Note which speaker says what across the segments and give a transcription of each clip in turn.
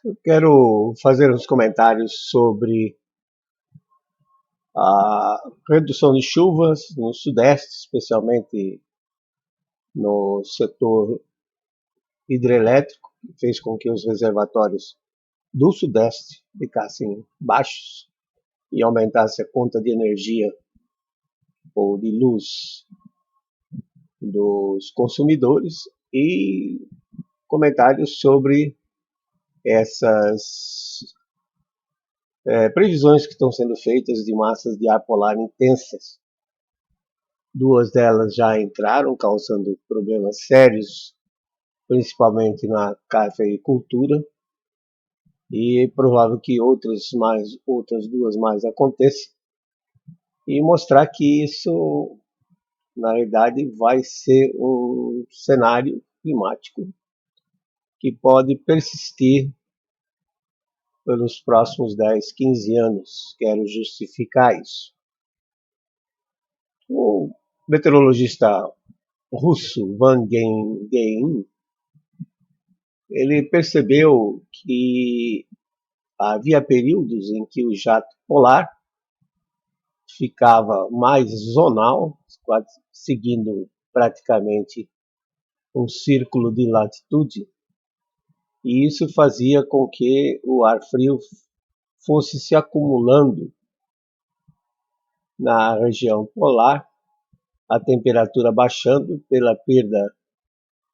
Speaker 1: Eu quero fazer uns comentários sobre a redução de chuvas no Sudeste, especialmente no setor hidrelétrico, que fez com que os reservatórios do Sudeste ficassem baixos e aumentasse a conta de energia ou de luz dos consumidores, e comentários sobre essas previsões que estão sendo feitas de massas de ar polar intensas. Duas delas já entraram, causando problemas sérios, principalmente na cafeicultura, e é provável que outras duas mais aconteçam, e mostrar que isso, na realidade, vai ser um cenário climático que pode persistir pelos próximos 10, 15 anos. Quero justificar isso. O meteorologista russo Van Gengen, ele percebeu que havia períodos em que o jato polar ficava mais zonal, seguindo praticamente um círculo de latitude, e isso fazia com que o ar frio fosse se acumulando na região polar, a temperatura baixando pela perda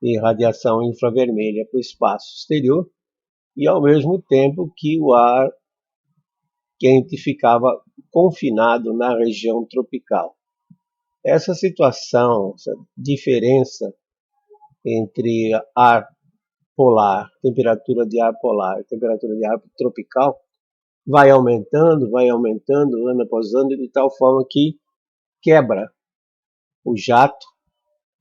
Speaker 1: de radiação infravermelha para o espaço exterior, e ao mesmo tempo que o ar quente ficava confinado na região tropical. Essa situação, essa diferença entre ar polar, temperatura de ar polar e temperatura de ar tropical, vai aumentando ano após ano, de tal forma que quebra o jato,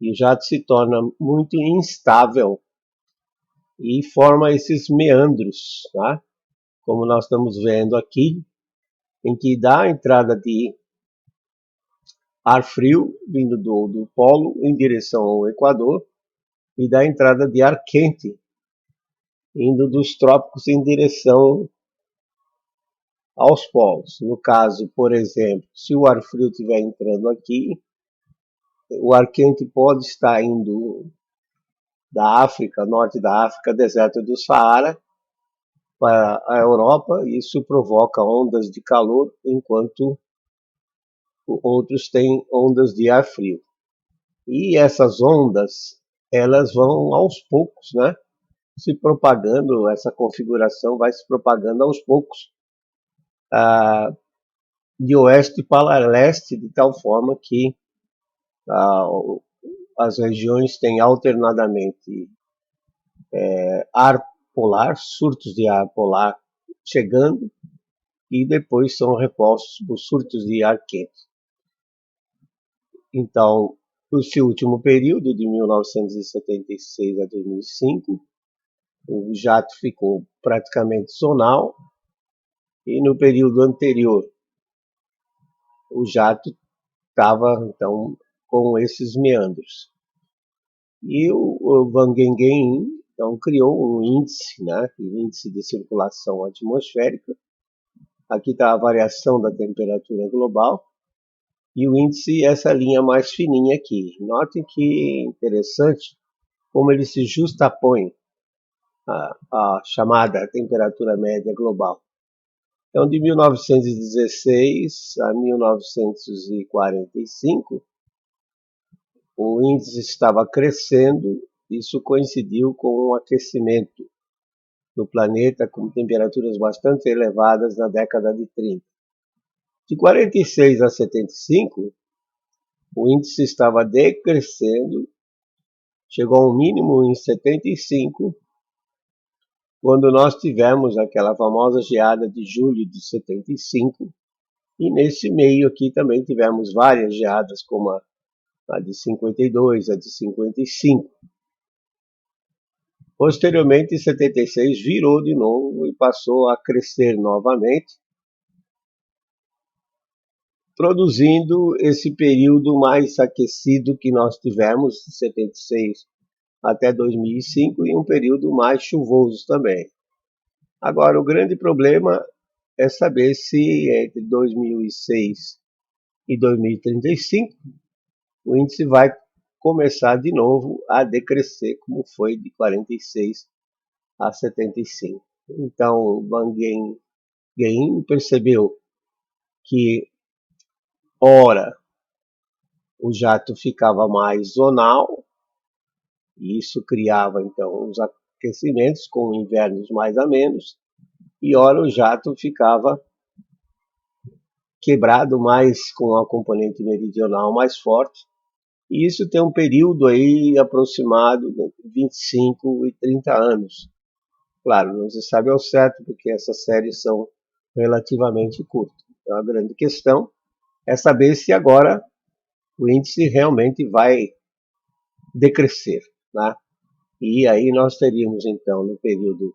Speaker 1: e o jato se torna muito instável e forma esses meandros, tá? Como nós estamos vendo aqui, em que dá a entrada de ar frio vindo do polo em direção ao Equador, e dá a entrada de ar quente indo dos trópicos em direção aos polos. No caso, por exemplo, se o ar frio estiver entrando aqui, o ar quente pode estar indo da África, norte da África, deserto do Saara, para a Europa, e isso provoca ondas de calor, enquanto outros têm ondas de ar frio. E essas ondas, elas vão aos poucos, né, se propagando, essa configuração vai se propagando aos poucos, de oeste para leste, de tal forma que as regiões têm alternadamente ar polar, surtos de ar polar chegando, e depois são repostos por surtos de ar quente. Então, esse último período, de 1976 a 2005, o jato ficou praticamente zonal, e no período anterior o jato estava, então, com esses meandros. E o Van Gengen, então, criou um índice, né, o índice de circulação atmosférica. Aqui está a variação da temperatura global, e o índice é essa linha mais fininha aqui. Notem que interessante como ele se justapõe à chamada temperatura média global. Então, de 1916 a 1945, o índice estava crescendo. Isso coincidiu com um aquecimento do planeta com temperaturas bastante elevadas na década de 30. De 46 a 75, o índice estava decrescendo, chegou a um mínimo em 75, quando nós tivemos aquela famosa geada de julho de 75, e nesse meio aqui também tivemos várias geadas, como a de 52, a de 55. Posteriormente, em 76, virou de novo e passou a crescer novamente, produzindo esse período mais aquecido que nós tivemos, de 76 até 2005, e um período mais chuvoso também. Agora, o grande problema é saber se entre 2006 e 2035 o índice vai começar de novo a decrescer, como foi de 46 a 75. Então, Van Gain percebeu que, ora, o jato ficava mais zonal, e isso criava, então, os aquecimentos com invernos mais amenos, e ora o jato ficava quebrado mais com a componente meridional mais forte, e isso tem um período aí aproximado de 25 e 30 anos. Claro, não se sabe ao certo, porque essas séries são relativamente curtas. Então, a grande questão é saber se agora o índice realmente vai decrescer, né? E aí nós teríamos, então, no período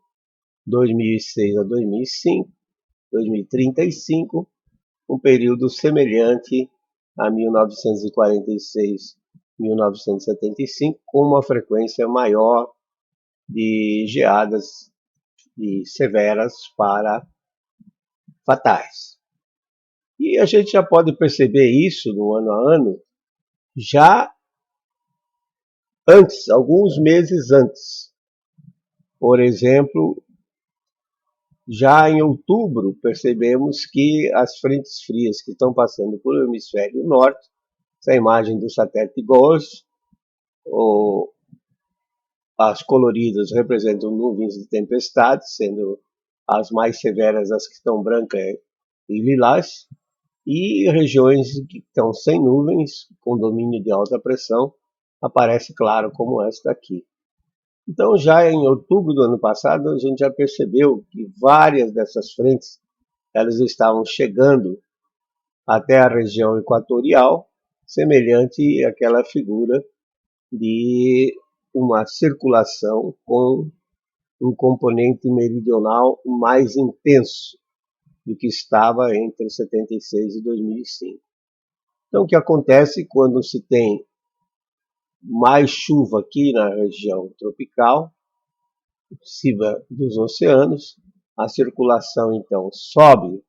Speaker 1: 2006 a 2005, 2035, um período semelhante a 1946, 1975, com uma frequência maior de geadas de severas para fatais. E a gente já pode perceber isso no ano a ano, já antes, alguns meses antes. Por exemplo, já em outubro, percebemos que as frentes frias que estão passando por o hemisfério norte, essa imagem do satélite GOES, as coloridas representam nuvens de tempestade, sendo as mais severas as que estão brancas e lilás, e regiões que estão sem nuvens, com domínio de alta pressão, aparece claro como esta aqui. Então, já em outubro do ano passado, a gente já percebeu que várias dessas frentes elas estavam chegando até a região equatorial, semelhante àquela figura de uma circulação com um componente meridional mais intenso do que estava entre 76 e 2005. Então, o que acontece quando se tem mais chuva aqui na região tropical, acima dos oceanos, a circulação então sobe,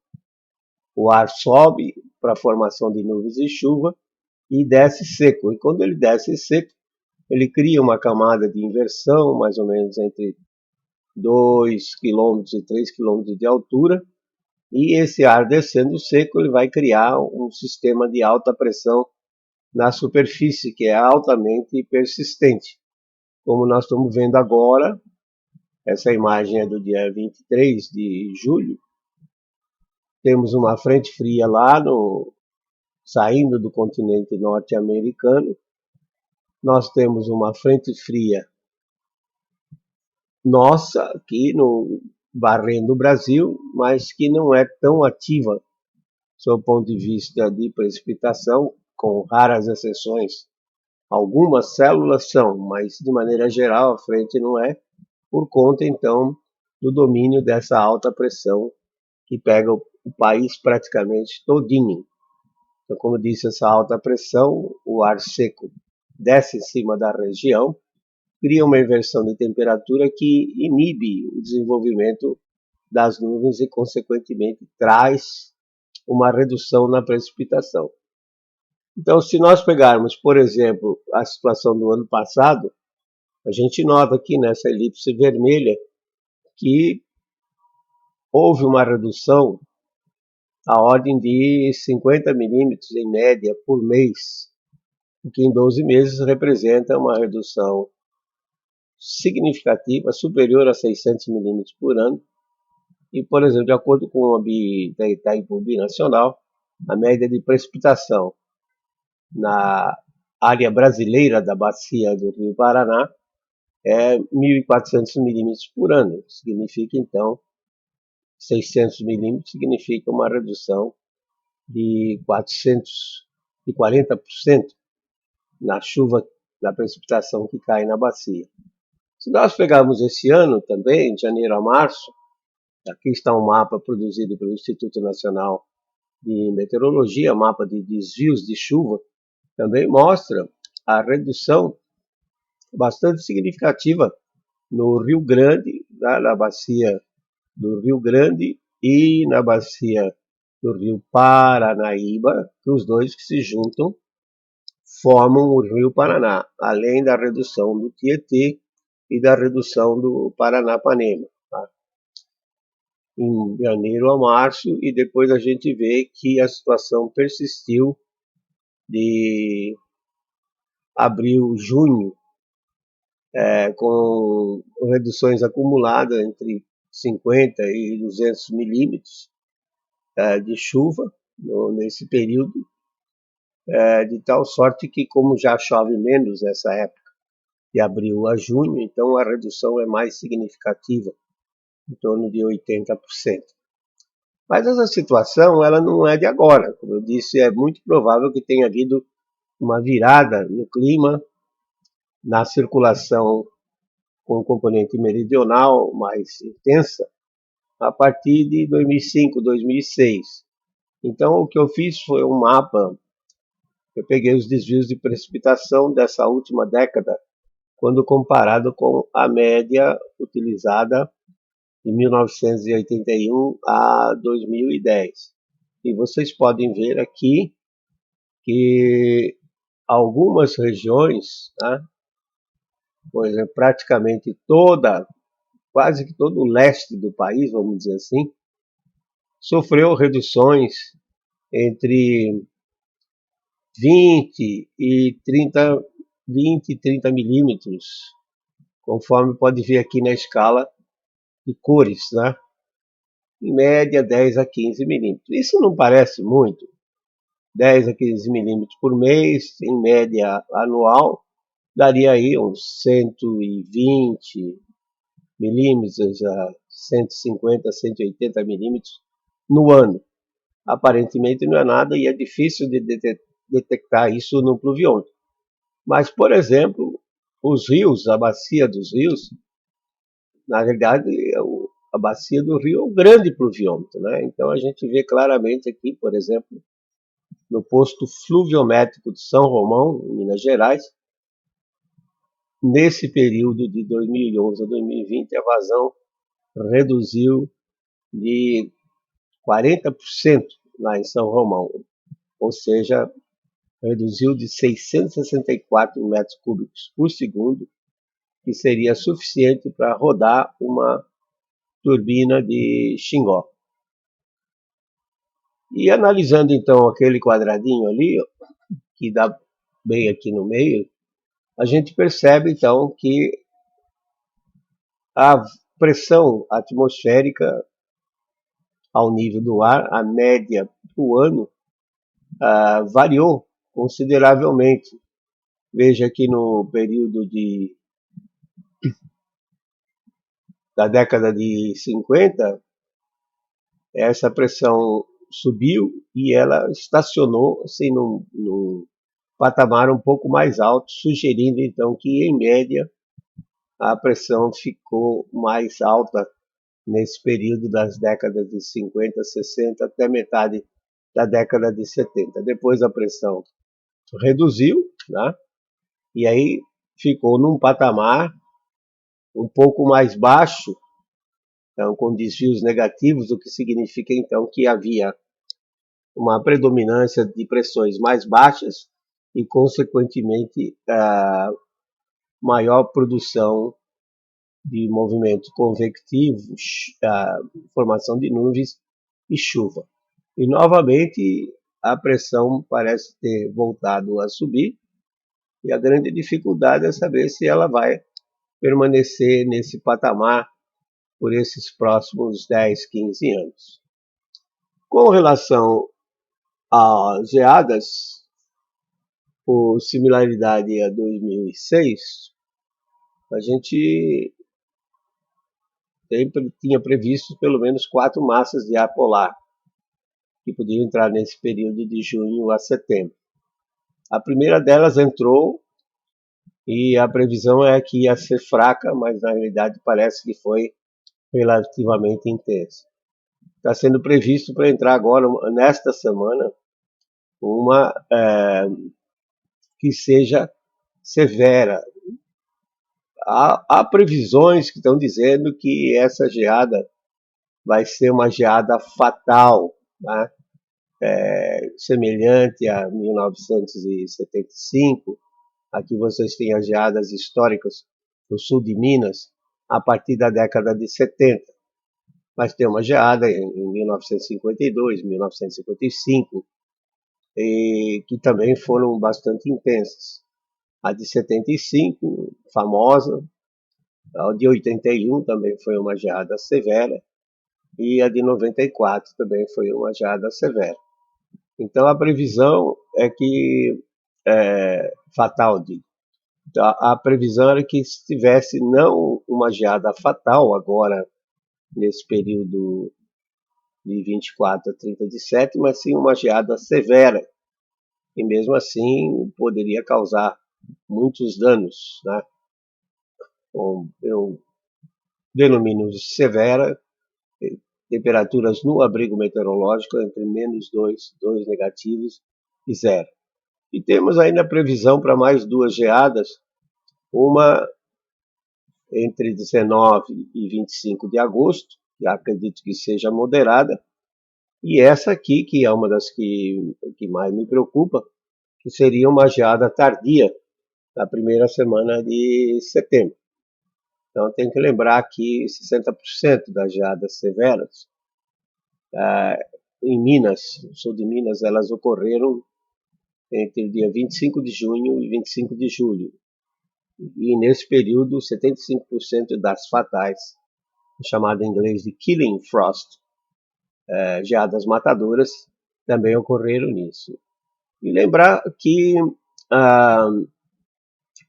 Speaker 1: o ar sobe para a formação de nuvens e chuva e desce seco. E quando ele desce seco, ele cria uma camada de inversão, mais ou menos entre 2 km e 3 km de altura, e esse ar descendo seco ele vai criar um sistema de alta pressão na superfície, que é altamente persistente. Como nós estamos vendo agora, essa imagem é do dia 23 de julho, temos uma frente fria lá saindo do continente norte-americano, nós temos uma frente fria nossa aqui varrendo o Brasil, mas que não é tão ativa sob o ponto de vista de precipitação, com raras exceções. Algumas células são, mas de maneira geral a frente não é, por conta então do domínio dessa alta pressão que pega o país praticamente todinho. Então, como disse, essa alta pressão, o ar seco desce em cima da região, cria uma inversão de temperatura que inibe o desenvolvimento das nuvens e, consequentemente, traz uma redução na precipitação. Então, se nós pegarmos, por exemplo, a situação do ano passado, a gente nota aqui nessa elipse vermelha que houve uma redução à ordem de 50 milímetros em média por mês, o que em 12 meses representa uma redução significativa, superior a 600 milímetros por ano. E, por exemplo, de acordo com a Itaipu Binacional, a média de precipitação na área brasileira da bacia do Rio Paraná é 1.400 milímetros por ano. Significa, então, 600 milímetros significa uma redução de 440% na chuva, na precipitação que cai na bacia. Se nós pegarmos esse ano também, de janeiro a março, aqui está um mapa produzido pelo Instituto Nacional de Meteorologia, mapa de desvios de chuva, também mostra a redução bastante significativa no Rio Grande, na bacia do Rio Grande e na bacia do Rio Paranaíba, que os dois que se juntam formam o Rio Paraná, além da redução do Tietê e da redução do Paranapanema, tá? Em janeiro a março, e depois a gente vê que a situação persistiu de abril, junho, com reduções acumuladas entre 50 e 200 milímetros de chuva nesse período, de tal sorte que, como já chove menos nessa época, de abril a junho, então a redução é mais significativa, em torno de 80%. Mas essa situação ela não é de agora. Como eu disse, é muito provável que tenha havido uma virada no clima, na circulação com o componente meridional mais intensa, a partir de 2005, 2006. Então, o que eu fiz foi um mapa. Eu peguei os desvios de precipitação dessa última década, quando comparado com a média utilizada de 1981 a 2010. E vocês podem ver aqui que algumas regiões, tá? Por exemplo, praticamente quase que todo o leste do país, vamos dizer assim, sofreu reduções entre 20 e 30 milímetros, conforme pode ver aqui na escala de cores, né? Em média 10 a 15 milímetros. Isso não parece muito, 10 a 15 milímetros por mês, em média anual, daria aí uns 120 milímetros a 150, 180 milímetros no ano. Aparentemente não é nada e é difícil de detectar isso no pluviômetro. Mas, por exemplo, os rios, a bacia dos rios, na realidade, a bacia do rio é um grande pluviômetro, né? Então a gente vê claramente aqui, por exemplo, no posto fluviométrico de São Romão, em Minas Gerais, nesse período de 2011 a 2020, a vazão reduziu de 40% lá em São Romão, ou seja, reduziu de 664 metros cúbicos por segundo, que seria suficiente para rodar uma turbina de Xingó. E analisando então aquele quadradinho ali, que dá bem aqui no meio, a gente percebe então que a pressão atmosférica ao nível do ar, a média do ano, variou consideravelmente. Veja que no período da década de 50, essa pressão subiu e ela estacionou assim, num patamar um pouco mais alto, sugerindo então que, em média, a pressão ficou mais alta nesse período das décadas de 50, 60 até metade da década de 70. Depois a pressão reduziu, né? E aí ficou num patamar um pouco mais baixo, então, com desvios negativos, o que significa então que havia uma predominância de pressões mais baixas e, consequentemente, maior produção de movimento convectivo, formação de nuvens e chuva. E, novamente, a pressão parece ter voltado a subir, e a grande dificuldade é saber se ela vai permanecer nesse patamar por esses próximos 10, 15 anos. Com relação às geadas, por similaridade a 2006, a gente tinha previsto pelo menos 4 massas de ar polar que podiam entrar nesse período de junho a setembro. A primeira delas entrou e a previsão é que ia ser fraca, mas na realidade parece que foi relativamente intensa. Está sendo previsto para entrar agora, nesta semana, uma que seja severa. Há previsões que estão dizendo que essa geada vai ser uma geada fatal, né? Semelhante a 1975. Aqui vocês têm as geadas históricas no sul de Minas, a partir da década de 70. Mas tem uma geada em 1952, 1955, que também foram bastante intensas. A de 75, famosa, a de 81 também foi uma geada severa, e a de 94 também foi uma geada severa. Então a previsão é que, fatal, a previsão era que se tivesse não uma geada fatal agora, nesse período de 24 a 30 de setembro, mas sim uma geada severa, e mesmo assim poderia causar muitos danos, né? Bom, eu denomino severa, temperaturas no abrigo meteorológico entre -2, 2 negativos e 0. E temos ainda a previsão para mais duas geadas, uma entre 19 e 25 de agosto, que acredito que seja moderada, e essa aqui, que é uma das que mais me preocupa, que seria uma geada tardia, na primeira semana de setembro. Então tem que lembrar que 60% das geadas severas em Minas, no sul de Minas, elas ocorreram entre o dia 25 de junho e 25 de julho. E nesse período, 75% das fatais, chamada em inglês de killing frost, geadas matadoras, também ocorreram nisso. E lembrar que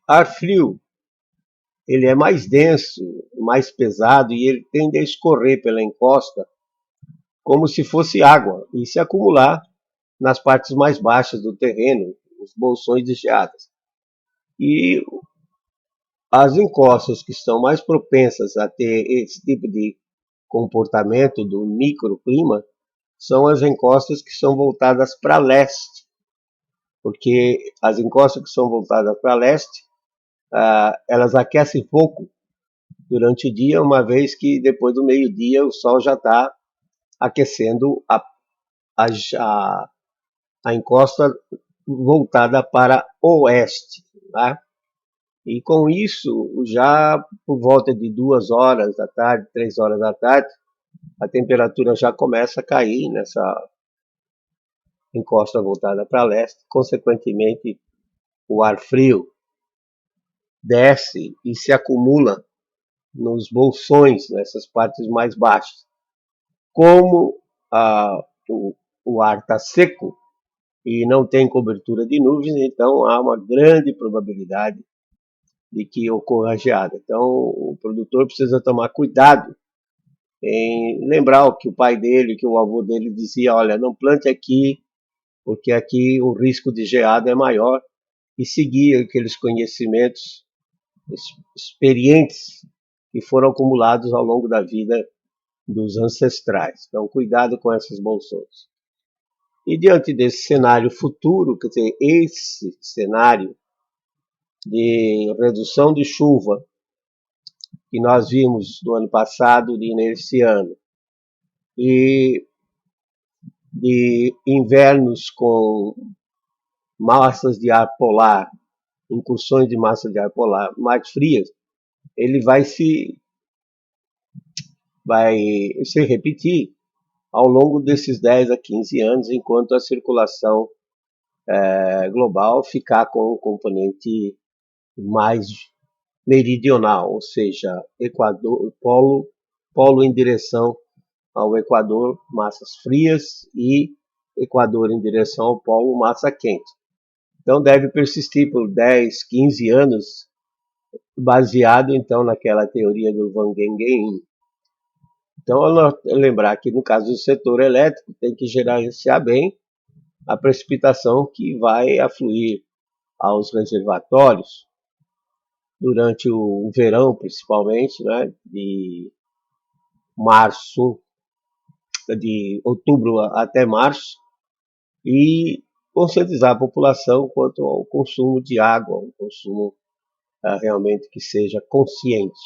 Speaker 1: ar frio, ele é mais denso, mais pesado, e ele tende a escorrer pela encosta como se fosse água e se acumular nas partes mais baixas do terreno, os bolsões de geadas. E as encostas que estão mais propensas a ter esse tipo de comportamento do microclima são as encostas que são voltadas para leste, porque as encostas que são voltadas para leste, elas aquecem pouco durante o dia, uma vez que depois do meio-dia o sol já está aquecendo a encosta voltada para oeste, tá? E com isso, já por volta de 2 horas da tarde, 3 horas da tarde, a temperatura já começa a cair nessa encosta voltada para leste, consequentemente o ar frio desce e se acumula nos bolsões, nessas partes mais baixas. Como o ar está seco e não tem cobertura de nuvens, então há uma grande probabilidade de que ocorra geada. Então o produtor precisa tomar cuidado em lembrar o que o pai dele, que o avô dele dizia: olha, não plante aqui, porque aqui o risco de geada é maior, e seguir aqueles conhecimentos experientes que foram acumulados ao longo da vida dos ancestrais. Então, cuidado com essas bolsões. E diante desse cenário futuro, quer dizer, esse cenário de redução de chuva que nós vimos no ano passado e nesse ano, e de invernos com massas de ar polar, incursões de massa de ar polar mais frias, ele vai se repetir ao longo desses 10 a 15 anos, enquanto a circulação global ficar com um componente mais meridional, ou seja, Equador, polo em direção ao Equador, massas frias, e Equador em direção ao polo, massa quente. Então deve persistir por 10, 15 anos, baseado então naquela teoria do Van Gengen. Então, lembrar que no caso do setor elétrico, tem que gerenciar bem a precipitação que vai afluir aos reservatórios durante o verão, principalmente, né, de outubro até março, e conscientizar a população quanto ao consumo de água, um consumo realmente que seja consciente,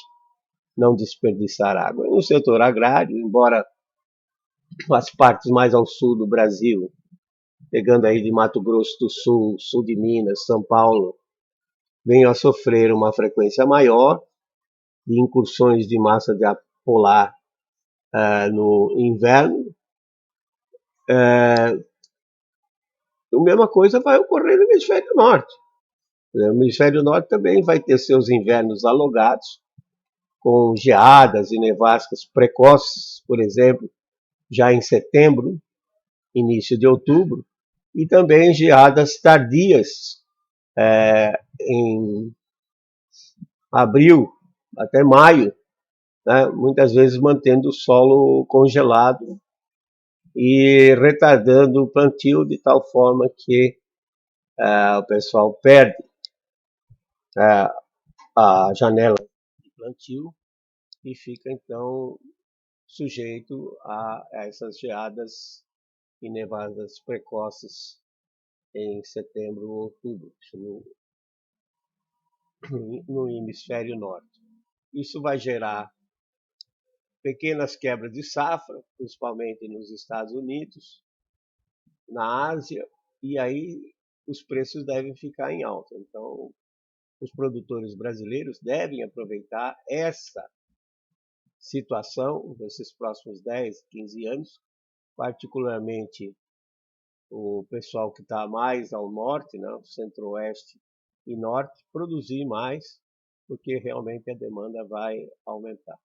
Speaker 1: não desperdiçar água. E no setor agrário, embora as partes mais ao sul do Brasil, pegando aí de Mato Grosso do Sul, sul de Minas, São Paulo, venham a sofrer uma frequência maior de incursões de massa de ar polar no inverno. A mesma coisa vai ocorrer no hemisfério norte. O hemisfério norte também vai ter seus invernos alongados, com geadas e nevascas precoces, por exemplo, já em setembro, início de outubro, e também geadas tardias em abril até maio, né? Muitas vezes mantendo o solo congelado e retardando o plantio de tal forma que o pessoal perde a janela de plantio e fica então sujeito a essas geadas e nevadas precoces em setembro ou outubro, no hemisfério norte. Isso vai gerar pequenas quebras de safra, principalmente nos Estados Unidos, na Ásia, e aí os preços devem ficar em alta. Então, os produtores brasileiros devem aproveitar essa situação nesses próximos 10, 15 anos, particularmente o pessoal que está mais ao norte, né, centro-oeste e norte, produzir mais, porque realmente a demanda vai aumentar.